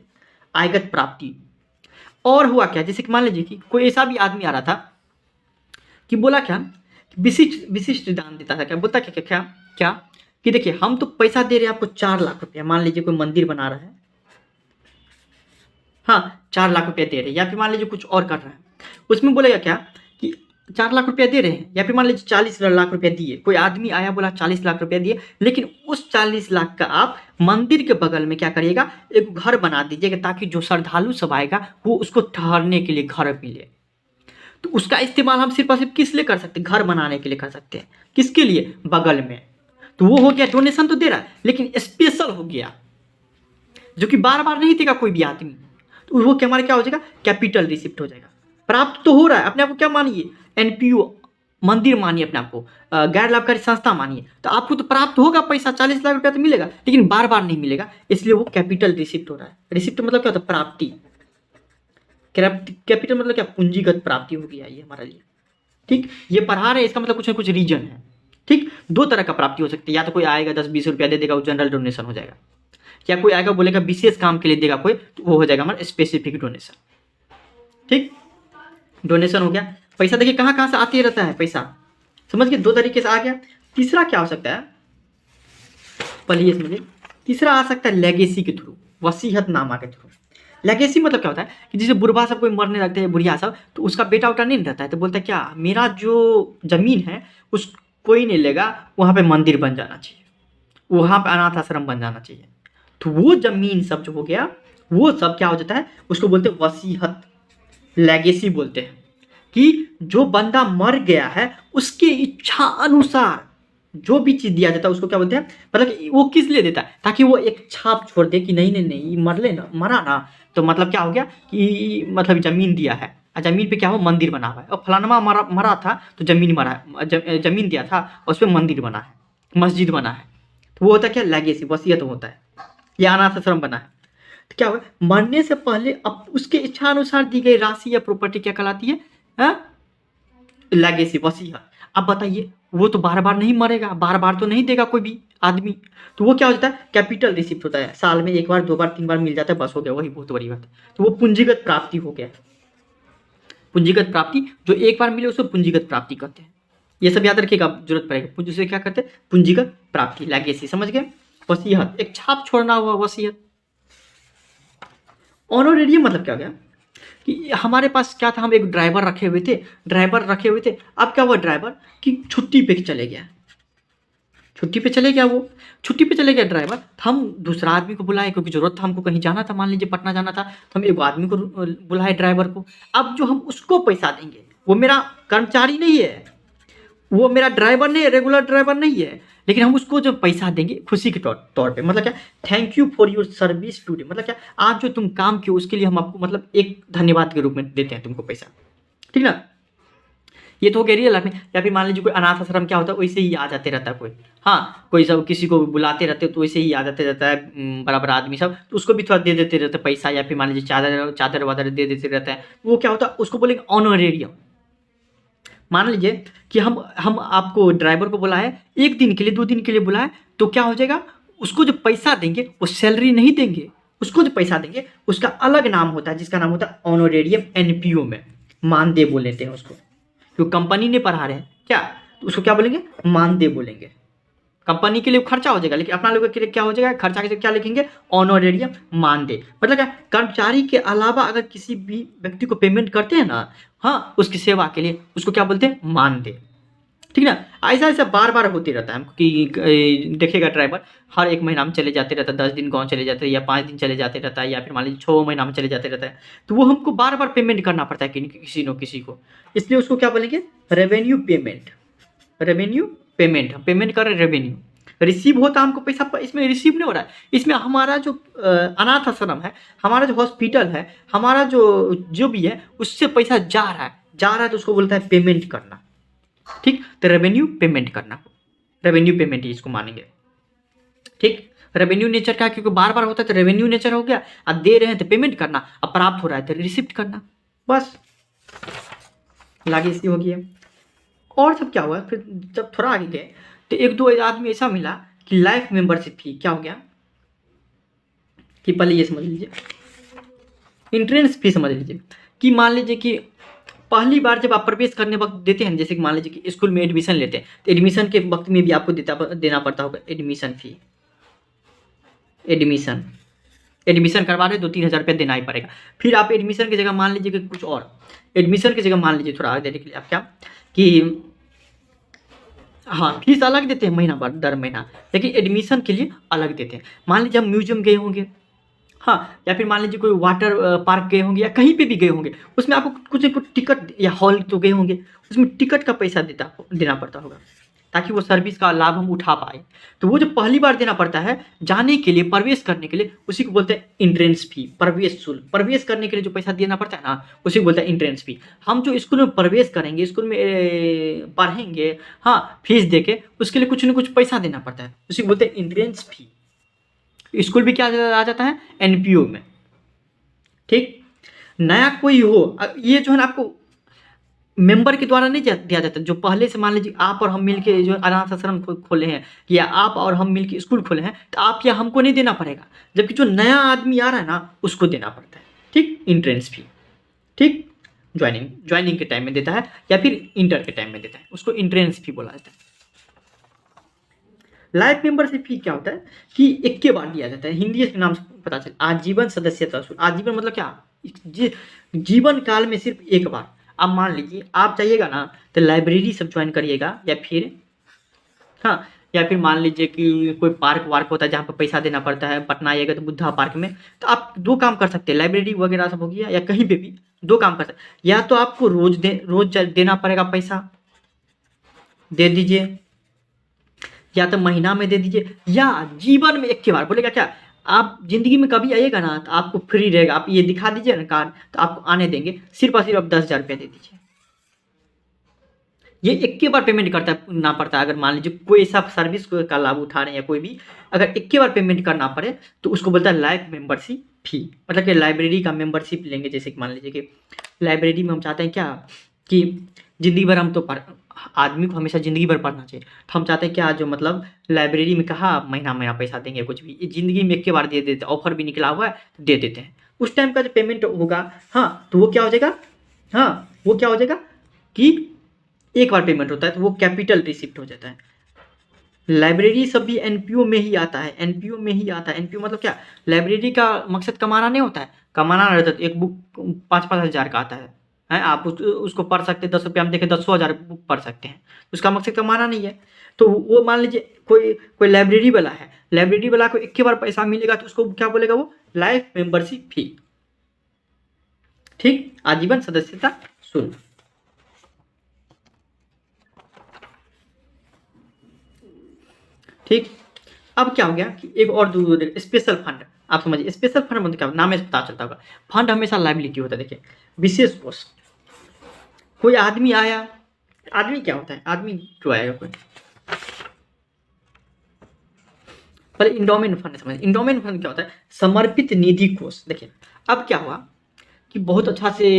आयकर प्राप्ति। और हुआ क्या, जैसे कि मान लीजिए कि कोई ऐसा भी आदमी आ रहा था कि बोला क्या, विशिष्ट विशिष्ट दान देता था। क्या बोलता, क्या क्या क्या कि देखिए हम तो पैसा दे रहे हैं आपको 4 लाख रुपया, मान लीजिए कोई मंदिर बना रहा है, हाँ 4 लाख रुपया दे रहे हैं, या फिर मान लीजिए कुछ और कर रहा है, उसमें बोलेगा क्या कि 4 लाख रुपया दे रहे हैं, या फिर मान लीजिए 40 लाख रुपया दिए। कोई आदमी आया बोला 40 लाख रुपया दिए, लेकिन उस 40 लाख का आप मंदिर के बगल में क्या करिएगा, एक घर बना दीजिएगा, ताकि जो श्रद्धालु सब आएगा वो उसको ठहरने के लिए घर मिले। तो उसका इस्तेमाल हम सिर्फ और सिर्फ किस लिए कर सकते हैं, घर बनाने के लिए कर सकते हैं। किसके लिए, बगल में। तो वो हो गया, डोनेशन तो दे रहा है लेकिन स्पेशल हो गया, जो कि बार बार नहीं देगा कोई भी आदमी। तो वो क्या, हमारे क्या हो जाएगा, कैपिटल रिसिप्ट हो जाएगा। प्राप्त तो हो रहा है, अपने आप को क्या मानिए, एनपीओ मंदिर मानिए अपने आप को, गैर लाभकारी संस्था मानिए, तो आपको तो प्राप्त होगा पैसा, 40 लाख रुपया तो मिलेगा, लेकिन बार बार नहीं मिलेगा, इसलिए वो कैपिटल रिसिप्ट हो रहा है। रिसिप्ट मतलब क्या होता है? प्राप्ति। कैपिटल मतलब क्या? पूंजीगत प्राप्ति हो गया ये हमारा लिए। ठीक, ये पढ़ा रहे हैं, इसका मतलब कुछ ना कुछ रीजन है। ठीक, दो तरह का प्राप्ति हो सकती है, या तो कोई आएगा 10-20 रुपया दे देगा, वो जनरल डोनेशन हो जाएगा, या कोई आएगा बोलेगा विशेष काम के लिए देगा कोई, तो वो हो जाएगा हमारा स्पेसिफिक डोनेशन। ठीक, डोनेशन हो गया। पैसा देखिए कहाँ कहाँ से आते रहता है पैसा, समझ के, दो तरीके से आ गया। तीसरा क्या हो सकता है, पहले ये समझिए, तीसरा आ सकता है लेगेसी के थ्रू, वसीयतनामा के थ्रू। लेगेसी मतलब क्या होता है कि जैसे बुढ़वा सब कोई मरने लगते हैं, बुढ़िया सब, तो उसका बेटा उटा नहीं रहता है, तो बोलता है क्या मेरा जो जमीन है उस कोई नहीं लेगा, वहाँ पे मंदिर बन जाना चाहिए, वहाँ पे अनाथ आश्रम बन जाना चाहिए। तो वो जमीन सब जो हो गया, वो सब क्या हो जाता है, उसको बोलते हैं वसीयत, लेगेसी बोलते हैं। कि जो बंदा मर गया है उसके इच्छा अनुसार जो भी चीज दिया जाता है उसको क्या बोलते हैं, मतलब कि वो किस लिए देता है, ताकि वो एक छाप छोड़ दे कि नहीं नहीं नहीं मरा ना, तो मतलब क्या हो गया कि मतलब जमीन दिया है, जमीन पे क्या हो, मंदिर बना हुआ है, और फलानमा मरा था तो जमीन जमीन दिया था और उस पर मंदिर बना है, मस्जिद बना है, तो वो होता है क्या, लेगेसी, वसीयत होता है, या अनाथ आश्रम बना है। तो क्या हुआ, मरने से पहले अब उसके इच्छा अनुसार दी गई राशि या प्रॉपर्टी क्या कहलाती है, लेगेसी, वसीयत। अब बताइए, वो तो बार बार नहीं मरेगा, बार बार तो नहीं देगा कोई भी आदमी, तो वो क्या हो जाता है, कैपिटल रिसिप्ट होता है, साल में एक बार, 2 बार, 3 बार मिल जाता है, बस हो गया, वही बहुत बड़ी बात है। तो वो पूंजीगत प्राप्ति हो गया। पूंजीगत प्राप्ति, जो एक बार मिले उसको पूंजीगत प्राप्ति कहते हैं। ये सब याद रखिएगा, जरूरत पड़ेगा, उसे क्या करते हैं, पूंजीगत प्राप्ति, लेगेसी, समझ गए। वसीयत, एक छाप छोड़ना हुआ, वसीयत। ऑनोरेरियम मतलब क्या हो गया कि हमारे पास क्या था, हम एक ड्राइवर रखे हुए थे, अब क्या हुआ, ड्राइवर की छुट्टी पे चले गया, वो छुट्टी पे चले गया ड्राइवर, हम दूसरा आदमी को बुलाए क्योंकि जरूरत था, हमको कहीं जाना था, मान लीजिए पटना जाना था, तो हम एक आदमी को बुलाए, ड्राइवर को। अब जो हम उसको पैसा देंगे, वो मेरा कर्मचारी नहीं है, वो मेरा ड्राइवर नहीं है, रेगुलर ड्राइवर नहीं है, लेकिन हम उसको जो पैसा देंगे खुशी के तौर पे, मतलब क्या, thank you for your service today, मतलब क्या, आज जो तुम काम किए उसके लिए हम आपको मतलब एक धन्यवाद के रूप में देते हैं तुमको पैसा। ठीक ना, ये तो हो गया रियल लाइफ में। या फिर मान लीजिए कोई अनाथ आश्रम क्या होता है, वैसे ही आ जाते रहता है कोई, हाँ कोई सब किसी को बुलाते रहते तो वैसे ही आ जाते रहता है, बराबर आदमी सब, तो उसको भी थोड़ा दे देते रहते पैसा, या फिर मान लीजिए चादर वादर दे देते रहता है, वो क्या होता है, उसको बोलेंगे ऑनरेरियम। मान लीजिए कि हम आपको ड्राइवर को बुलाए, 1 दिन के लिए 2 दिन के लिए बुलाए, तो क्या हो जाएगा, उसको जो पैसा देंगे वो सैलरी नहीं देंगे, उसको जो पैसा देंगे उसका अलग नाम होता है, जिसका नाम होता है ऑनरेरियम, एनपीओ में मानदेय बोल लेते हैं उसको, क्योंकि कंपनी ने पढ़ा रहे हैं क्या, तो उसको क्या बोलेंगे, मानदेय बोलेंगे। कंपनी के लिए खर्चा हो जाएगा, लेकिन अपना लोगों के लिए क्या हो जाएगा, खर्चा के लिए क्या लिखेंगे, ऑनरेरियम, मानदेय। मतलब क्या, कर्मचारी के अलावा अगर किसी भी व्यक्ति को पेमेंट करते हैं ना, हाँ उसकी सेवा के लिए, उसको क्या बोलते हैं, मानदेय। ठीक ना, ऐसा ऐसा बार बार होते रहता है कि देखेगा ड्राइवर हर 1 महीना में चले जाते रहता है, 10 दिन गाँव चले जाते हैं, या 5 दिन चले जाते रहता है, या फिर मान लीजिए 6 महीना में चले जाते रहता है, तो वो हमको बार बार पेमेंट करना पड़ता है किसी न किसी को, इसलिए उसको क्या बोलेंगे, रेवेन्यू पेमेंट, हम पेमेंट कर रहे हैं, रेवेन्यू रिसीव होता है हमको पैसा, इसमें रिसीव नहीं हो रहा है, इसमें हमारा जो अनाथ आश्रम है, हमारा जो हॉस्पिटल है, हमारा जो भी है उससे पैसा जा रहा है, तो उसको बोलता है पेमेंट करना। ठीक, तो रेवेन्यू पेमेंट करना, रेवेन्यू पेमेंट ही इसको मानेंगे। ठीक, रेवेन्यू नेचर का, क्योंकि बार बार होता है तो रेवेन्यू नेचर हो गया, अब दे रहे हैं तो पेमेंट करना, अब प्राप्त हो रहा है तो रिसिप्ट करना, बस लागे इसी हो गया। और सब क्या हुआ, फिर जब थोड़ा आगे गए तो 1-2 आदमी ऐसा मिला कि लाइफ मेंबरशिप फी क्या हो गया, कि पहले ये समझ लीजिए, इंट्रेंस फी समझ लीजिए, कि मान लीजिए कि पहली बार जब आप प्रवेश करने वक्त देते हैं, जैसे कि मान लीजिए कि स्कूल में एडमिशन लेते हैं, तो एडमिशन के वक्त में भी आपको देना पड़ता होगा एडमिशन फी, एडमिशन करवा रहे 2-3 हज़ार रुपये देना ही पड़ेगा। फिर आप एडमिशन की जगह मान लीजिए कि कुछ और, एडमिशन की जगह मान लीजिए थोड़ा आगे देने के लिए आप क्या, कि हाँ फीस अलग देते हैं महीना भर, दर महीना, लेकिन एडमिशन के लिए अलग देते हैं। मान लीजिए हम म्यूजियम गए होंगे, हाँ, या फिर मान लीजिए कोई वाटर पार्क गए होंगे, या कहीं पे भी गए होंगे, उसमें आपको कुछ टिकट, या हॉल तो गए होंगे, उसमें टिकट का पैसा देना पड़ता होगा, ताकि वो सर्विस का लाभ हम उठा पाए। तो वो जो पहली बार देना पड़ता है जाने के लिए, प्रवेश करने के लिए, उसी को बोलते हैं एंट्रेंस फी, प्रवेश शुल्क। प्रवेश करने के लिए जो पैसा देना पड़ता है ना, उसी को बोलते हैं एंट्रेंस फी। हम जो स्कूल में प्रवेश करेंगे, स्कूल में पढ़ेंगे, हाँ, फीस दे के, उसके लिए कुछ न कुछ पैसा देना पड़ता है, उसी को बोलते हैं एंट्रेंस फी। स्कूल भी क्या आ जाता है, एनपीओ में। ठीक, नया कोई हो, ये जो है ना आपको मेंबर के द्वारा नहीं दिया जाता। जो पहले से मान लीजिए आप और हम मिलके जो अनाथ आश्रम खोले हैं, या आप और हम मिलके स्कूल खोले हैं, तो आप या हमको नहीं देना पड़ेगा, जबकि जो नया आदमी आ रहा है ना उसको देना पड़ता है। ठीक, एंट्रेंस फी। ठीक, ज्वाइनिंग के टाइम में देता है या फिर इंटर के टाइम में देता है, उसको एंट्रेंस फी बोला जाता है। लाइफ मेंबरशिप फी क्या होता है कि एक के बार दिया जाता है, हिंदी के नाम से पता चले, आजीवन सदस्यता शुल्क। आजीवन मतलब क्या, जीवन काल में सिर्फ एक बार। अब मान लीजिए आप चाहिएगा ना तो लाइब्रेरी सब ज्वाइन करिएगा, या फिर हाँ, या फिर मान लीजिए कि कोई पार्क वार्क होता है जहाँ पर पैसा देना पड़ता है, पटना आइएगा तो बुद्धा पार्क में, तो आप दो काम कर सकते हैं, लाइब्रेरी वगैरह सब हो गया, या कहीं पे भी दो काम कर सकते हैं। या तो आपको रोज देना पड़ेगा पैसा, दे दीजिए, या तो महीना में दे दीजिए, या जीवन में एक के बार। बोलेगा क्या, आप जिंदगी में कभी आइएगा ना तो आपको फ्री रहेगा, आप ये दिखा दीजिए ना कार्ड तो आपको आने देंगे, सिर्फ और सिर्फ आप 10,000 रुपया दे दीजिए। ये एक के बार पेमेंट करना पड़ता है। अगर मान लीजिए कोई ऐसा सर्विस का लाभ उठा रहे हैं, या कोई भी अगर एक के बार पेमेंट करना पड़े तो उसको बोलता है लाइफ मेंबरशिप फी। मतलब कि लाइब्रेरी का मेंबरशिप लेंगे, जैसे कि मान लीजिए कि लाइब्रेरी में हम चाहते हैं क्या कि जिंदगी भर हम तो आदमी को हमेशा ज़िंदगी भर पढ़ना चाहिए, तो हम चाहते हैं क्या, जो मतलब लाइब्रेरी में कहा महीना पैसा देंगे, कुछ भी ये ज़िंदगी में एक के बार दे देते, ऑफर भी निकला हुआ है तो दे देते हैं। उस टाइम का जो पेमेंट होगा, हाँ, तो वो क्या हो जाएगा, हाँ, वो क्या हो जाएगा कि एक बार पेमेंट होता है तो वो कैपिटल रिसिप्ट हो जाता है। लाइब्रेरी सब भी एनपीओ में ही आता है, एनपीओ में ही आता है। एनपीओ मतलब क्या, लाइब्रेरी का मकसद कमाना नहीं होता है, कमाना रहता है। एक बुक 5-5 हज़ार का आता है, आप उसको पढ़ सकते हैं, 10 रुपये हम देखें 10,000 बुक पढ़ सकते हैं, उसका मकसद कमाना नहीं है। तो वो मान लीजिए कोई लाइब्रेरी वाला है, लाइब्रेरी वाला को एक के बार पैसा मिलेगा तो उसको क्या बोलेगा, वो लाइफ मेंबरशिप फी। ठीक, आजीवन सदस्यता शुल्क। ठीक, अब क्या हो गया कि एक और स्पेशल फंड। आप समझिए स्पेशल फंड मतलब क्या, नाम से पता चलता होगा। फंड हमेशा लायबिलिटी होता है। देखिए, विशेष कोष, कोई आदमी आया, आदमी क्या होता है, आदमी क्यों आएगा कोई, पहले इंडोमेंट फंड समझिए। इंडोमेंट फंड क्या होता है, समर्पित निधि कोष। देखिए, अब क्या हुआ कि बहुत अच्छा से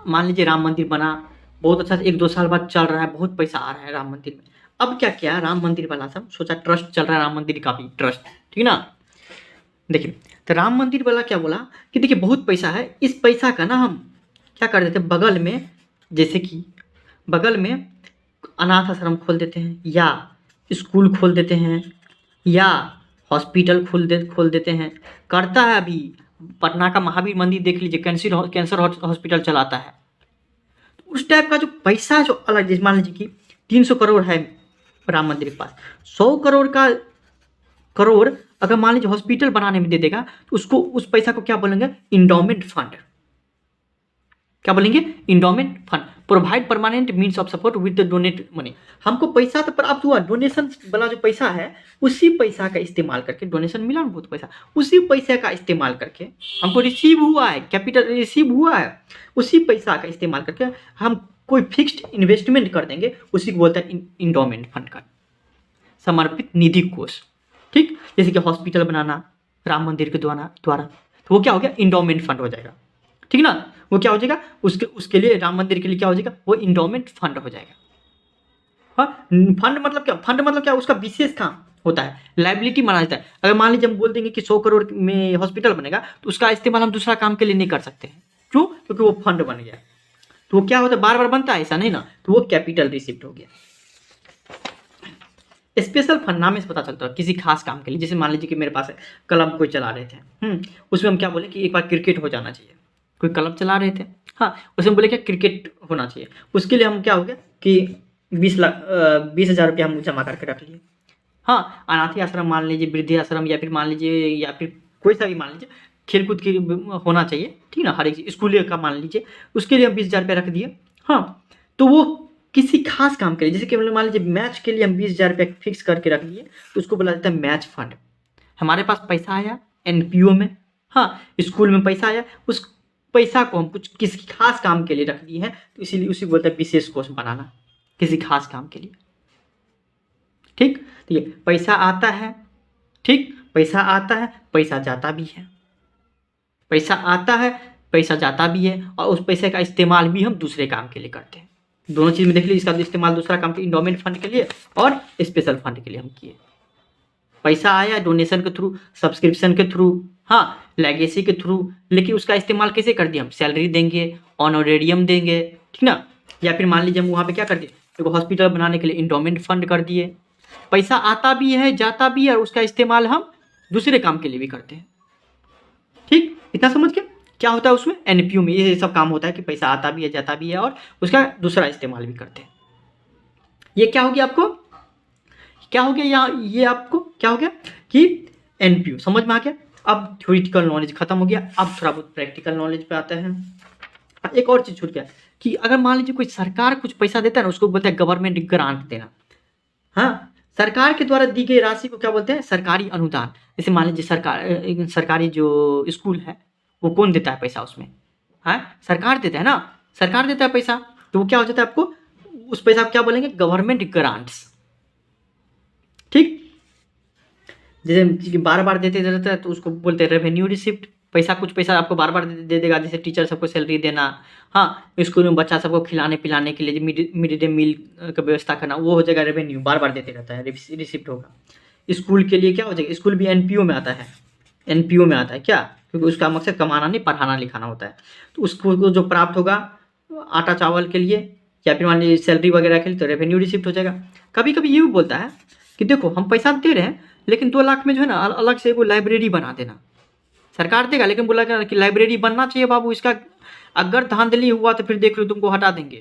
मान लीजिए राम मंदिर बना, बहुत अच्छा से 1-2 साल बाद चल रहा है, बहुत पैसा आ रहा है राम मंदिर में। अब क्या किया राम मंदिर वाला सब, सोचा ट्रस्ट चल रहा है राम मंदिर का भी ट्रस्ट, ठीक ना। देखिए, तो राम मंदिर वाला क्या बोला कि देखिए बहुत पैसा है, इस पैसा का ना हम क्या कर देते हैं, बगल में, जैसे कि बगल में अनाथ आश्रम खोल देते हैं, या स्कूल खोल देते हैं, या हॉस्पिटल खोल देते हैं। करता है अभी पटना का महावीर मंदिर देख लीजिए, कैंसर हॉस्पिटल चलाता है। उस टाइप का जो पैसा जो अलग, जैसे मान लीजिए कि 300 करोड़ है राम मंदिर के पास, 100 करोड़ अगर मान लीजिए हॉस्पिटल बनाने में दे देगा तो उसको, उस पैसा को क्या बोलेंगे, इंडोमेंट फंड। क्या बोलेंगे, endowment fund. Provide permanent means of support with the donate money. हमको पैसा तो प्राप्त हुआ, डोनेशन वाला जो पैसा है उसी पैसा का इस्तेमाल करके, डोनेशन मिला ना बहुत पैसा, उसी पैसा का इस्तेमाल करके हमको रिसीव हुआ है, कैपिटल रिसीव हुआ है, उसी पैसा का इस्तेमाल करके हम कोई फिक्स्ड इन्वेस्टमेंट कर देंगे, उसी को बोलते हैं इंडोमेंट फंड का, समर्पित निधि कोष। ठीक, जैसे कि हॉस्पिटल बनाना राम मंदिर के द्वारा, तो वो क्या हो गया, इंडोमेंट फंड हो जाएगा। ठीक ना, वो क्या हो जाएगा, उसके लिए राम मंदिर के लिए क्या हो जाएगा, वो इंडोमेंट फंड हो जाएगा। हाँ, फंड मतलब क्या, फंड मतलब क्या, उसका विशेष काम होता है, लाइबिलिटी माना जाता है। अगर मान लीजिए हम बोल देंगे कि 100 करोड़ में हॉस्पिटल बनेगा तो उसका इस्तेमाल हम दूसरा काम के लिए नहीं कर सकते हैं। क्यों, क्योंकि वो फंड बन गया। तो वो क्या होता है, बार बार बनता है ऐसा नहीं ना, तो वो कैपिटल रिसिप्ट हो गया। स्पेशल फंड नाम से पता चलता है किसी खास काम के लिए। जैसे मान लीजिए कि मेरे पास क्लब कोई चला रहे थे, उसमें हम क्या बोले कि एक बार क्रिकेट हो जाना चाहिए, कोई क्लब चला रहे थे, हाँ, उसमें बोले क्या क्रिकेट होना चाहिए। उसके लिए हम क्या हो गया कि 20,000 रुपया हम जमा करके रख लिए। हाँ, अनाथी आश्रम मान लीजिए, वृद्धि आश्रम, या फिर मान लीजिए, या फिर कोई सा भी मान लीजिए, खेलकूद की होना चाहिए, ठीक ना, हर एक स्कूल का मान लीजिए, उसके लिए हम 20,000 रुपया रख दिए। हाँ, तो वो किसी खास काम के लिए, जैसे कि मान लीजिए मैच के लिए हम 20,000 रुपया फिक्स करके रख दिए, तो उसको बोला जाता है मैच फंड। हमारे पास पैसा आया एनपीओ में, हाँ, स्कूल में पैसा आया, उस पैसा को हम कुछ किसी खास काम के लिए रख दिए हैं, तो इसीलिए उसी को बोलते हैं विशेष कोष बनाना, किसी खास काम के लिए। ठीक, तो ये पैसा आता है, ठीक, पैसा आता है, पैसा जाता भी है, पैसा आता है, पैसा जाता भी है, और उस पैसे का इस्तेमाल भी हम दूसरे काम के लिए करते हैं। दोनों चीज में देख लीजिए, इसका इस्तेमाल दूसरा काम के इंडोमेंट फंड के लिए और स्पेशल फंड के लिए हम किए। पैसा आया डोनेशन के थ्रू, सब्सक्रिप्शन के थ्रू, हाँ, लेगेसी के थ्रू, लेकिन उसका इस्तेमाल कैसे कर दिया हम? सैलरी देंगे, ऑनोरेरियम देंगे, ठीक ना, या फिर मान लीजिए हम वहाँ पे क्या कर दिए, एक हॉस्पिटल बनाने के लिए इंडोमेंट फंड कर दिए। पैसा आता भी है, जाता भी है, और उसका इस्तेमाल हम दूसरे काम के लिए भी करते हैं। ठीक, इतना समझ के क्या होता है उसमें, एनपीओ में ये सब काम होता है कि पैसा आता भी है, जाता भी है, और उसका दूसरा इस्तेमाल भी करते हैं। ये क्या हो गया आपको, क्या हो गया यहाँ, ये आपको क्या हो गया कि एनपीओ समझ में आ गया। अब थ्योरेटिकल नॉलेज खत्म हो गया, अब थोड़ा बहुत प्रैक्टिकल नॉलेज पे आते हैं। एक और चीज छूट गया कि अगर मान लीजिए कोई सरकार कुछ पैसा देता है ना, उसको बोलते हैं गवर्नमेंट ग्रांट देना। हाँ, सरकार के द्वारा दी गई राशि को क्या बोलते हैं? सरकारी अनुदान। जैसे मान लीजिए सरकारी जो स्कूल है, वो कौन देता है पैसा उसमें? हाँ, सरकार देता है ना, सरकार देता है पैसा, तो वो क्या हो जाता है आपको, उस पैसा को क्या बोलेंगे? Government grants. ठीक, जैसे बार बार देते रहता है तो उसको बोलते हैं रेवेन्यू रिसिप्ट। पैसा, कुछ पैसा आपको बार बार दे देगा, जैसे टीचर सबको सैलरी देना, हाँ, स्कूल में बच्चा सबको खिलाने पिलाने के लिए मिड डे मील का व्यवस्था करना, वो हो जाएगा रेवेन्यू, बार बार देते रहता है, रिसिप्ट होगा। स्कूल के लिए क्या हो जाएगा, स्कूल भी एनपीओ में आता है, एनपीओ में आता है क्या, क्योंकि उसका मकसद कमाना नहीं, पढ़ाना लिखाना होता है। तो उसको जो प्राप्त होगा आटा चावल के लिए, या फिर मान लीजिए सैलरी वगैरह के लिए, तो रेवेन्यू रिसिप्ट हो जाएगा। कभी कभी ये भी बोलता है कि देखो हम पैसा दे रहे हैं, लेकिन 2 लाख में जो है ना अलग से वो लाइब्रेरी बना देना। सरकार देगा, लेकिन बोला कि लाइब्रेरी बनना चाहिए बाबू, इसका अगर धांधली हुआ तो फिर देख लो तुमको हटा देंगे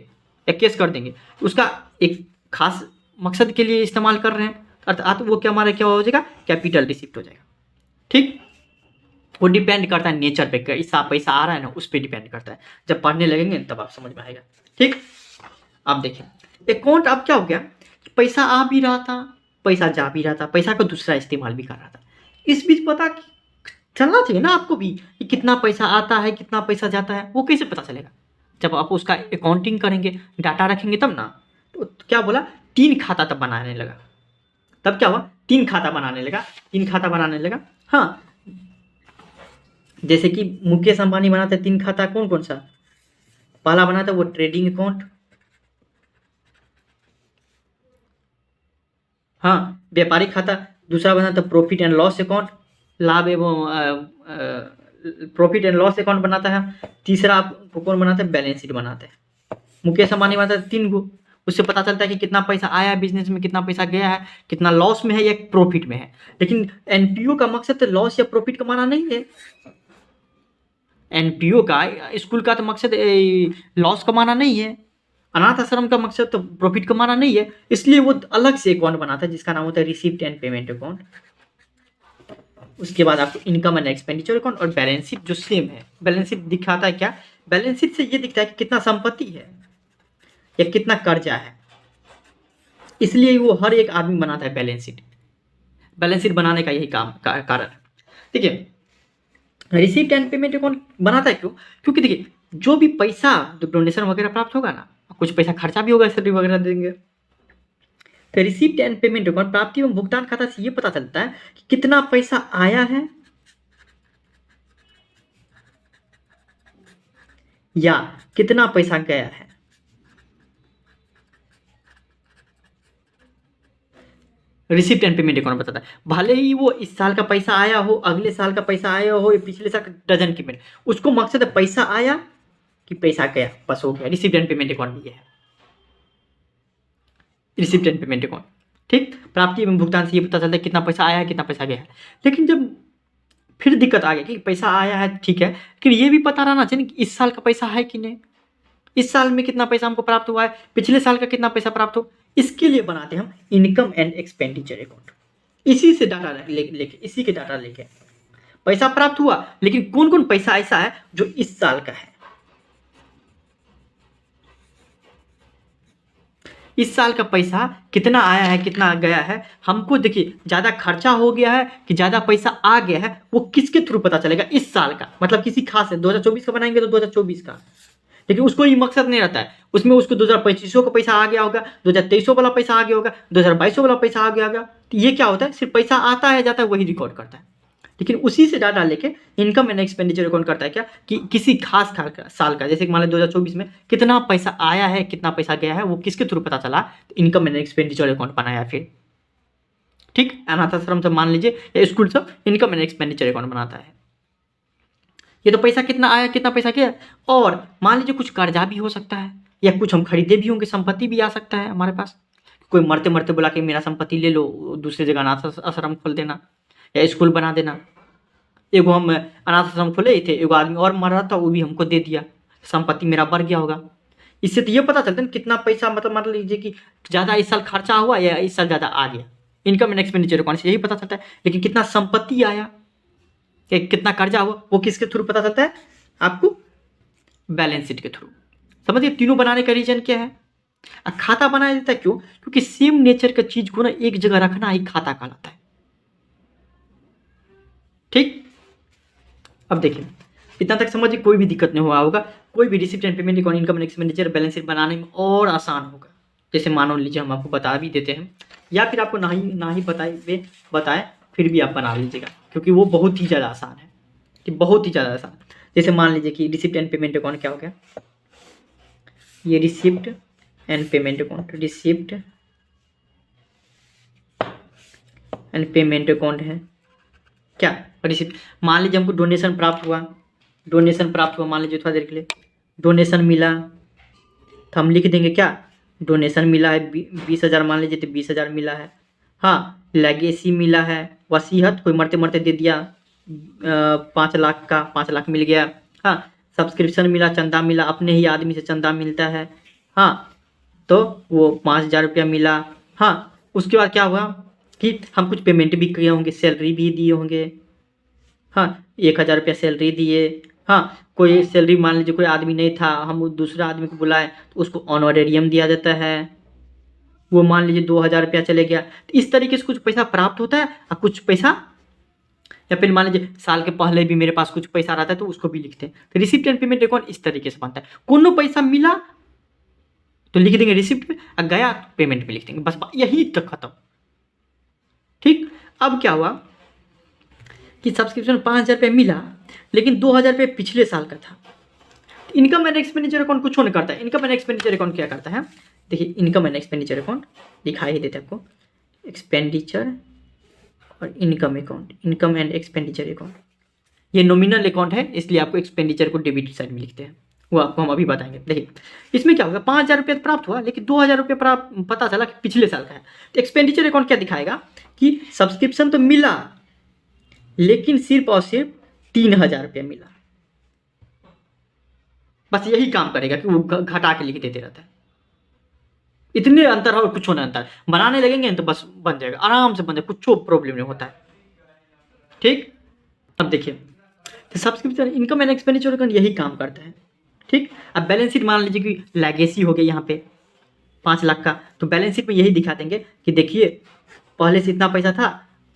या केस कर देंगे। उसका एक खास मकसद के लिए इस्तेमाल कर रहे हैं, अर्थात वो क्या हमारा क्या हो जाएगा, कैपिटल रिसिप्ट हो जाएगा। ठीक, वो डिपेंड करता है नेचर पे, कैसा पैसा आ रहा है ना, उस पर डिपेंड करता है। जब पढ़ने लगेंगे तब आप समझ में आएगा। ठीक, अब देखिए अकाउंट अब क्या हो गया, पैसा आ भी रहा था, पैसा जा भी रहा था, पैसा का दूसरा इस्तेमाल भी कर रहा था। इस बीच पता चलना चाहिए ना आपको भी कि कितना पैसा आता है, कितना पैसा जाता है। वो कैसे पता चलेगा? जब आप उसका अकाउंटिंग करेंगे, डाटा रखेंगे तब ना। तो क्या बोला, 3 खाता तब बनाने लगा। तब क्या हुआ, 3 खाता बनाने लगा, 3 खाता बनाने लगा। हाँ, जैसे कि मुकेश अंबानी बनाते 3 खाता, कौन कौन सा? पहला बनाता वो ट्रेडिंग अकाउंट, हाँ, व्यापारिक खाता। दूसरा बनाता प्रॉफिट एंड लॉस अकाउंट, लाभ एवं प्रॉफिट एंड लॉस अकाउंट बनाता है। तीसरा आपको कौन बनाता है? बैलेंस शीट बनाते हैं। मुकेश अंबानी बनाता है 3 गो। उससे पता चलता है कि कितना पैसा आया है बिजनेस में, कितना पैसा गया है, कितना लॉस में है या प्रॉफिट में है। लेकिन एनपीओ का मकसद तो लॉस या प्रॉफिट कमाना नहीं है। एनपीओ का, स्कूल का तो मकसद लॉस कमाना नहीं है, अनाथ आश्रम का मकसद तो प्रॉफिट कमाना नहीं है। इसलिए वो अलग से अकाउंट बनाता है जिसका नाम होता है रिसिप्ट एंड पेमेंट अकाउंट। उसके बाद आपको इनकम एंड एक्सपेंडिचर अकाउंट और बैलेंस शीट जो सेम है। बैलेंस शीट दिखाता है क्या, बैलेंस शीट से ये दिखता है कि कितना संपत्ति है या कितना कर्जा है। इसलिए वो हर एक आदमी बनाता है बैलेंस शीट। बैलेंस शीट बनाने का यही कारण। ठीक है, रिसिप्ट एंड पेमेंट अकाउंट बनाता है क्यों? क्योंकि देखिए जो भी पैसा डोनेशन वगैरह प्राप्त होगा ना, कुछ पैसा खर्चा भी होगा, सैलरी वगैरह देंगे। तो रिसिप्ट एंड पेमेंट अकाउंट प्राप्ति एवं भुगतान खाता से ये पता चलता है कि कितना पैसा आया है या कितना पैसा गया है। रिसिप्ट एंड पेमेंट अकाउंट बताता है, भले ही वो इस साल का पैसा आया हो, अगले साल का पैसा आया हो, या पिछले साल का डजन की मिनट, उसको मकसद है पैसा आया कि पैसा गया, बस हो गया। रिसिप्ट एंड पेमेंट अकाउंट भी है, रिसिप्ट एंड पेमेंट अकाउंट। ठीक, प्राप्ति एवं भुगतान से ये पता चलता है कितना पैसा आया है, कितना पैसा गया है। लेकिन जब फिर दिक्कत आ गई कि पैसा आया है ठीक है, लेकिन ये भी पता रहना चाहिए कि इस साल का पैसा है कि नहीं, इस साल में कितना पैसा हमको प्राप्त हुआ है, पिछले साल का कितना पैसा प्राप्त हो। इसके लिए बनाते हैं हम इनकम एंड एक्सपेंडिचर अकाउंट। इसी से डाटा लेके इसी के डाटा लेके पैसा प्राप्त हुआ, लेकिन कौन कौन पैसा ऐसा है जो इस साल का है। इस साल का पैसा कितना आया है कितना गया है, हमको देखिए ज़्यादा खर्चा हो गया है कि ज़्यादा पैसा आ गया है, वो किसके थ्रू पता चलेगा? इस साल का, मतलब किसी खास है 2024 का बनाएंगे तो 2024 का, लेकिन उसको ये मकसद नहीं रहता है, उसमें उसको 2025 का पैसा आ गया होगा, 2023 वाला पैसा आ गया होगा, 2022 वाला पैसा आ गया होगा। तो ये क्या होता है, सिर्फ पैसा आता है जाता है वही रिकॉर्ड करता है, लेकिन उसी से डाटा लेके इनकम एंड एक्सपेंडिचर अकाउंट करता है क्या कि किसी खास साल का, जैसे मान लो 2024 में कितना पैसा आया है कितना पैसा गया है, वो किसके थ्रू पता चला? तो इनकम एंड एक्सपेंडिचर अकाउंट बनाया फिर। ठीक, अनाथ आश्रम से मान लीजिए या स्कूल सब इनकम एंड एक्सपेंडिचर अकाउंट बनाता है। ये तो पैसा कितना आया कितना पैसा गया, और मान लीजिए कुछ कर्जा भी हो सकता है या कुछ हम खरीदे भी होंगे, संपत्ति भी आ सकता है हमारे पास, कोई मरते मरते बोला कि मेरा संपत्ति ले लो, दूसरी जगह अनाथ आश्रम खोल देना या स्कूल बना देना। एगो हम अनाथ आश्रम खोले थे, एगो आदमी और मर रहा था, वो भी हमको दे दिया, संपत्ति मेरा बढ़ गया होगा। इससे तो ये पता चलता है कितना पैसा, मतलब मान लीजिए कि ज़्यादा इस साल खर्चा हुआ या इस साल ज़्यादा आ गया, इनकम एंड एक्सपेंडिचर अकाउंट से यही पता चलता है। लेकिन कितना संपत्ति आया कितना कर्जा हुआ, वो किसके थ्रू पता चलता है? आपको बैलेंस शीट के थ्रू। समझिए तीनों बनाने का रीजन क्या है? खाता बनाया जाता है क्यों? क्योंकि सेम नेचर का चीज को ना एक जगह रखना ही खाता कहलाता है। ठीक, अब देखिए इतना तक समझिए, कोई भी दिक्कत नहीं हुआ होगा, कोई भी receipt and payment account income and expenditure balance sheet बनाने में और आसान होगा। जैसे मानो लीजिए हम आपको बता भी देते हैं, या फिर आपको ना ही बताए फिर भी आप बना लीजिएगा, क्योंकि वो बहुत ही ज़्यादा आसान है, कि बहुत ही ज़्यादा आसान। जैसे मान लीजिए कि रिसिप्ट एंड पेमेंट अकाउंट क्या हो गया, ये receipt and payment account, receipt and payment account है क्या? रिसिप्ट, मान लीजिए हमको डोनेशन प्राप्त हुआ, मान लीजिए थोड़ा देर के लिए डोनेशन मिला, तो हम लिख देंगे क्या? डोनेशन मिला है 20,000, मान लीजिए तो 20,000 मिला है। हाँ, लेगेसी मिला है, वसीयत कोई मरते मरते दे दिया 5 लाख का, 5 लाख मिल गया। हाँ, सब्सक्रिप्शन मिला, चंदा मिला, अपने ही आदमी से चंदा मिलता है। हाँ, तो वो 5,000 रुपया मिला। हाँ, उसके बाद क्या हुआ कि हम कुछ पेमेंट भी किए होंगे, सैलरी भी दिए होंगे। हाँ, 1,000 रुपया सैलरी दिए। हाँ, कोई सैलरी मान लीजिए कोई आदमी नहीं था, हम दूसरा आदमी को बुलाए तो उसको ऑनरेरियम दिया जाता है, वो मान लीजिए 2,000 रुपया चले गया। तो इस तरीके से कुछ पैसा प्राप्त होता है और कुछ पैसा, या फिर मान लीजिए साल के पहले भी मेरे पास कुछ पैसा रहता है तो उसको भी लिखते हैं। तो रिसिप्ट एंड पेमेंट अकाउंट इस तरीके से बनता है, कोनो पैसा मिला तो लिख देंगे रिसिप्ट में, और गया तो पेमेंट में लिख देंगे, बस यही तक खत्म। ठीक, अब क्या हुआ कि सब्सक्रिप्शन 5,000 रुपये मिला, लेकिन 2,000 रुपये पिछले साल का था। इनकम एंड एक्सपेंडिचर अकाउंट कुछ नहीं करता है। इनकम एंड एक्सपेंडिचर अकाउंट क्या करता है? देखिए इनकम एंड एक्सपेंडिचर अकाउंट दिखाई ही देते आपको, एक्सपेंडिचर और income account, income and expenditure account, ये नॉमिनल अकाउंट है, इसलिए आपको एक्सपेंडिचर को डेबिट साइड में लिखते हैं, वो आपको हम अभी बताएंगे। देखिए इसमें क्या होगा, 5,000 रुपये प्राप्त हुआ, लेकिन 2,000 रुपये प्राप्त पता चला कि पिछले साल का है। तो एक्सपेंडिचर अकाउंट क्या दिखाएगा कि सब्सक्रिप्शन तो मिला, लेकिन सिर्फ और सिर्फ 3,000 रुपये मिला। बस यही काम करेगा कि वो घटा के लिख देते रहता है। इतने अंतर है और कुछ होना अंतर, बनाने लगेंगे तो बस बन जाएगा, आराम से बन जाएगा, कुछ प्रॉब्लम नहीं होता है। ठीक, अब देखिए तो subscription income and expenditure account यही काम करता है। ठीक, अब बैलेंस शीट मान लीजिए कि लेगेसी हो गया यहाँ पे 5 लाख का, तो बैलेंस शीट में यही दिखा देंगे कि देखिए पहले से इतना पैसा था,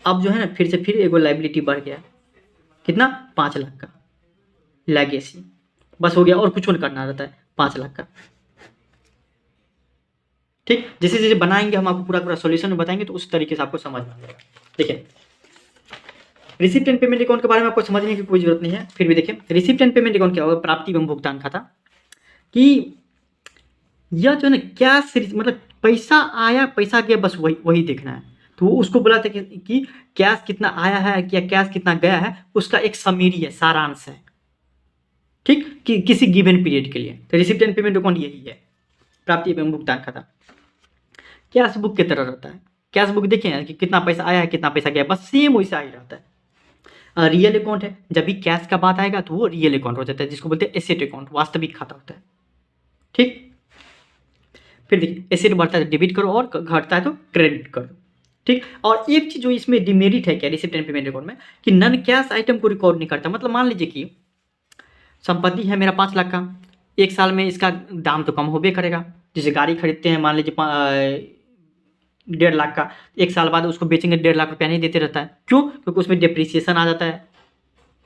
अब जो है ना फिर एगो लाइबिलिटी बढ़ गया, कितना? 5 लाख का लेगेसी, बस हो गया, और कुछ नहीं करना रहता है 5 लाख का। ठीक, जैसे जैसे बनाएंगे हम आपको पूरा सॉल्यूशन में बताएंगे, तो उस तरीके से आपको समझ में आएगा। देखिए रिसिप्ट एंड पेमेंट अकाउंट के बारे में आपको समझने की कोई जरूरत नहीं है, फिर भी देखिए रिसिप्ट एंड पेमेंट अकाउंट क्या होगा, प्राप्ति एवं भुगतान खाता, कि यह जो है ना कैश, मतलब पैसा आया पैसा गया, बस वही देखना है। तो वो उसको बोला था कि कैश कितना आया है या कैश कितना गया है, उसका एक समरी है, सारांश है। ठीक, कि किसी गिवन पीरियड के लिए। तो रिसिप्ट एंड पेमेंट अकाउंट यही है, प्राप्ति एवं भुगतान खाता। कैश बुक की तरह रहता है, कैश बुक देखिए कि कितना पैसा आया है कितना पैसा गया, बस सेम वैसा ही रहता है। रियल अकाउंट है, जब भी कैश का बात आएगा तो वो रियल अकाउंट हो जाता है, जिसको बोलते हैं एसेट अकाउंट, वास्तविक खाता होता है। ठीक, फिर देखिए एसेट बढ़ता है तो डेबिट करो और घटता है तो क्रेडिट करो। ठीक, और एक चीज जो इसमें डिमेरिट है क्या रिसिप्ट एंड पेमेंट अकाउंट में, कि नन कैश आइटम को रिकॉर्ड नहीं करता। मतलब मान लीजिए कि संपत्ति है मेरा 5 लाख का, एक साल में इसका दाम तो कम होबे करेगा, जैसे गाड़ी खरीदते हैं, मान लीजिए 1.5 लाख का, 1 साल बाद उसको बेचेंगे 1.5 लाख रुपया नहीं देते रहता है, क्यों? क्योंकि उसमें डिप्रिसिएशन आ जाता है,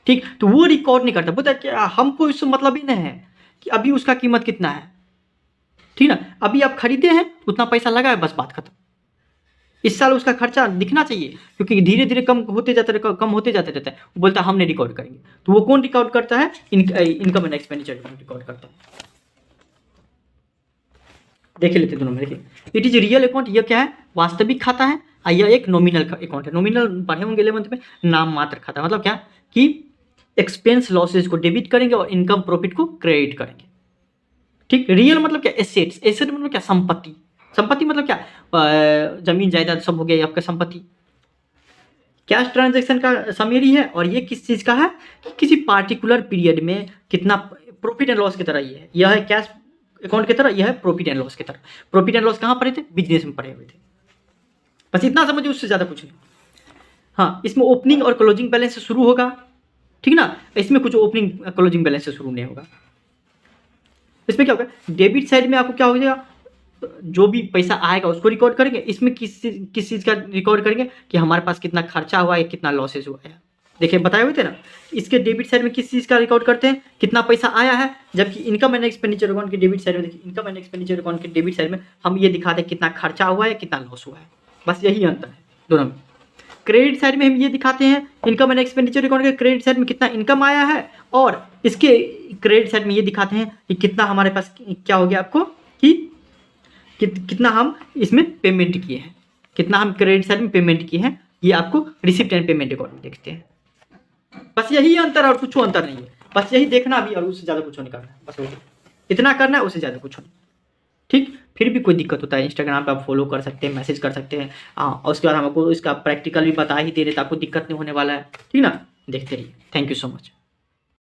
ठीक। तो वो रिकॉर्ड नहीं करता, बोलता है कि हमको इससे मतलब ही नहीं है कि अभी उसका कीमत कितना है, ठीक ना। अभी आप खरीदे हैं, उतना पैसा लगा है, बस बात खत्म। इस साल उसका खर्चा दिखना चाहिए, क्योंकि धीरे धीरे कम होते जाता रहता है। वो बोलता है हमने रिकॉर्ड करेंगे। तो वो कौन रिकॉर्ड करता है? इनकम एंड एक्सपेंडिचर रिकॉर्ड करता है। देख लेते दोनों में, देखिए इट इज रियल अकाउंट, यह क्या है? वास्तविक खाता है। और यह एक नॉमिनल अकाउंट है। नॉमिनल पढ़े होंगे 11th में, नाम मात्र खाता, मतलब क्या कि एक्सपेंस लॉसेज को डेबिट करेंगे और इनकम प्रॉफिट को क्रेडिट करेंगे, ठीक। रियल मतलब क्या? एसेट्स। एसेट मतलब क्या? संपत्ति। संपत्ति मतलब क्या? जमीन जायदाद सब हो गया आपका संपत्ति। कैश ट्रांजैक्शन का समरी है, और ये किस चीज़ का है कि किसी पार्टिकुलर पीरियड में कितना प्रॉफिट एंड लॉस की तरह ये है। यह है कैश अकाउंट की तरह, यह है प्रॉफिट एंड लॉस की तरह। प्रॉफिट एंड लॉस कहाँ पढ़े थे? बिजनेस में पढ़े हुए थे। बस इतना समझिए, उससे ज़्यादा कुछ नहीं। हाँ, इसमें ओपनिंग और क्लोजिंग बैलेंस से शुरू होगा, ठीक ना। इसमें कुछ ओपनिंग क्लोजिंग बैलेंस से शुरू नहीं होगा। इसमें क्या होगा? डेबिट साइड में आपको क्या हो जाएगा? जो भी पैसा आएगा उसको रिकॉर्ड करेंगे। इसमें किस चीज़ का रिकॉर्ड करेंगे कि हमारे पास कितना खर्चा हुआ है, कितना लॉसेज हुआ है। देखिए बताए हुए थे ना। इसके डेबिट साइड में किस चीज़ का रिकॉर्ड करते हैं? कितना पैसा आया है। जबकि इनकम एंड एक्सपेंडिचर अकाउंट के डेबिट साइड में, देखिए इनकम एंड एक्सपेंडिचर अकाउंट के डेबिट साइड में हम ये दिखाते हैं कितना खर्चा हुआ है, कितना लॉस हुआ है। बस यही अंतर है दोनों में। क्रेडिट साइड में हम ये दिखाते हैं इनकम एंड एक्सपेंडिचर अकाउंट के क्रेडिट साइड में कितना इनकम आया है, और इसके क्रेडिट साइड में ये दिखाते हैं कि कितना हमारे पास क्या हो गया आपको कि कितना हम इसमें पेमेंट किए हैं, कितना हम क्रेडिट साइड में पेमेंट किए हैं। ये आपको रिसिप्ट एंड पेमेंट अकाउंट में देखते हैं। बस यही अंतर है और कुछ अंतर नहीं है। बस यही देखना भी, और उससे ज़्यादा कुछ नहीं करना है। बस इतना करना है, उससे ज़्यादा कुछ नहीं, ठीक। फिर भी कोई दिक्कत होता है, इंस्टाग्राम पे आप फॉलो कर सकते हैं, मैसेज कर सकते हैं। और उसके बाद हमको इसका प्रैक्टिकल भी बता ही दे रहे, तो आपको दिक्कत नहीं होने वाला है, ठीक ना। देखते रहिए। Thank you so much.